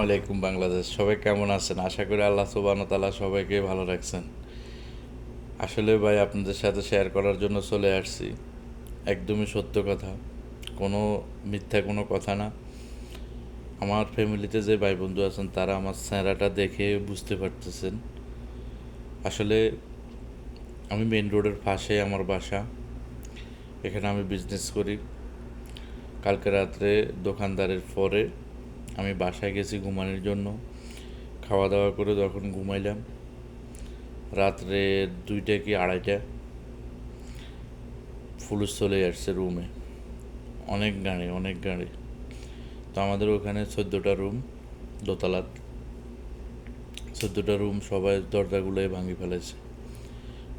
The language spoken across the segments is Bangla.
আলাইকুম বাংলাদেশ, সবাই কেমন আছেন? আশা করি আল্লাহ সুবহানাহু ওয়া তাআলা সবাইকে ভালো রাখছেন। আসলে ভাই আপনাদের সাথে শেয়ার করার জন্য চলে আসছি। একদমই সত্য কথা, কোনো মিথ্যা কোনো কথা না। আমার ফ্যামিলিতে যে ভাই বন্ধু আছেন তারা আমার চেহারাটা দেখে বুঝতে পারতেছেন। আসলে আমি মেন রোডের পাশে আমার বাসা, এখানে আমি বিজনেস করি। কালকে রাত্রে দোকানদারের পরে আমি বাসায় গেছি ঘুমানোর জন্য। খাওয়া দাওয়া করে যখন ঘুমাইলাম, রাত্রে 2টা কি 2:30 পুলিশ চলে আসছে রুমে। অনেক গাড়ি। তো আমাদের ওখানে 14টা রুম, দোতলাত 14টা রুম, সবাই দরজাগুলোই ভাঙি ফেলেছে।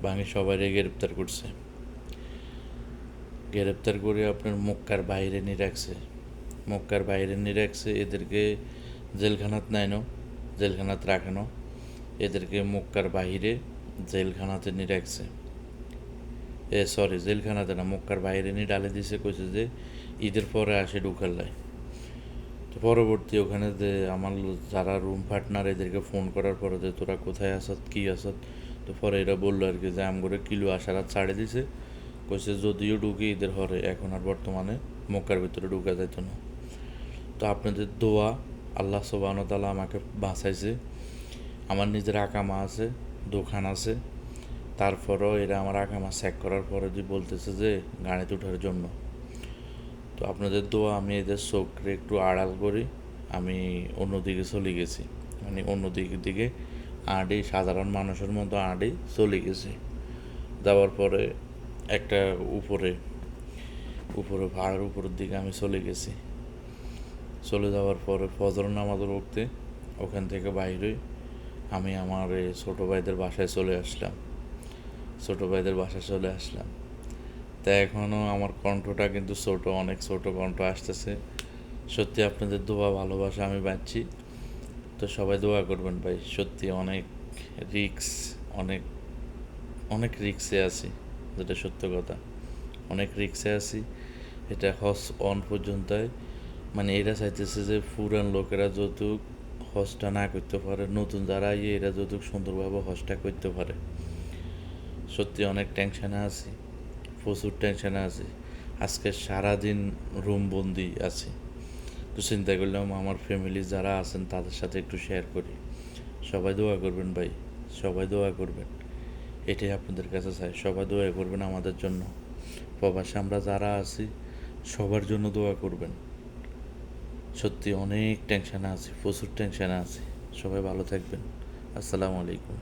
ভাঙি সবাইরে গ্রেপ্তার করছে। গ্রেপ্তার করে আপনার মক্কার বাইরে নিয়ে রাখছে। এদেরকে জেলখানাত নেয়নো, জেলখানাত রাখেনো, এদেরকে মক্কার বাইরে জেলখানাতে নিয়ে রাখছে। জেলখানাতে না, মক্কার বাইরে নিয়ে ডালে দিছে, কইছে যে ঈদের পরে আসে ঢুকার লাই। তো পরবর্তী ওখানে যে আমার যারা রুম পার্টনার এদেরকে ফোন করার পরে যে তোরা কোথায় আসত কী আসত, তো পরে এরা বললো আর কি যে আমগরে কিলো আশারাত ছাড়ে দিছে। কইছে যদিও ঢুকে ঈদের হরে, এখন আর বর্তমানে মক্কার ভিতরে ঢুকা যাইত না। তো আপনাদের দোয়া, আল্লাহ সুবহানাহু ওয়া তাআলা আমাকে বাঁচাইছে। আমার নিজের আকামা আছে, দোকান আছে, তারপরেও এরা আমার আকামা চেক করার পরে যে বলতেছে যে গাড়িতে ওঠার জন্য। তো আপনাদের দোয়া আমি এদের চোখে একটু আড়াল করি, আমি অন্যদিকে চলে গেছি, মানে অন্যদিকে সাধারণ মানুষের মতো চলে গেছি। যাওয়ার পরে একটা উপরে উপরে পাহাড়ের উপরের দিকে আমি চলে গেছি। চলে যাওয়ার পরে ফজর নামাজের ওক্তে ওখান থেকে বাইরে আমি আমার এই ছোটো ভাইদের বাসায় চলে আসলাম। তা এখনও আমার কণ্ঠটা কিন্তু অনেক ছোট কণ্ঠ আসতেছে। সত্যি আপনাদের দোয়া ভালোবাসা আমি পাচ্ছি। তো সবাই দোয়া করবেন ভাই। সত্যি অনেক রিক্স, অনেক অনেক রিক্সে আছি, যেটা সত্য কথা। অনেক রিক্সে আছি। এটা হজ অন পর্যন্ত, মানে এরা চাইতেছে যে পুরান লোকেরা যৌতুক হজটা না করতে পারে, নতুন যারা এরা যৌতুক সুন্দরভাবে হজটা করতে পারে। সত্যি অনেক টেনশনে আছি, প্রচুর টেনশনে আছি। আজকে সারাদিন রুমবন্দি আছি। তো চিন্তা করলাম আমার ফ্যামিলি যারা আছেন তাদের সাথে একটু শেয়ার করি। সবাই দোয়া করবেন ভাই, সবাই দোয়া করবেন, এটাই আপনাদের কাছে চাই। সবাই দোয়া করবেন আমাদের জন্য। প্রবাসে আমরা যারা আছি সবার জন্য দোয়া করবেন। সত্যি অনেক টেনশনে আছি, প্রচুর টেনশনে আছি। সবাই ভালো থাকবেন। আসসালামু আলাইকুম।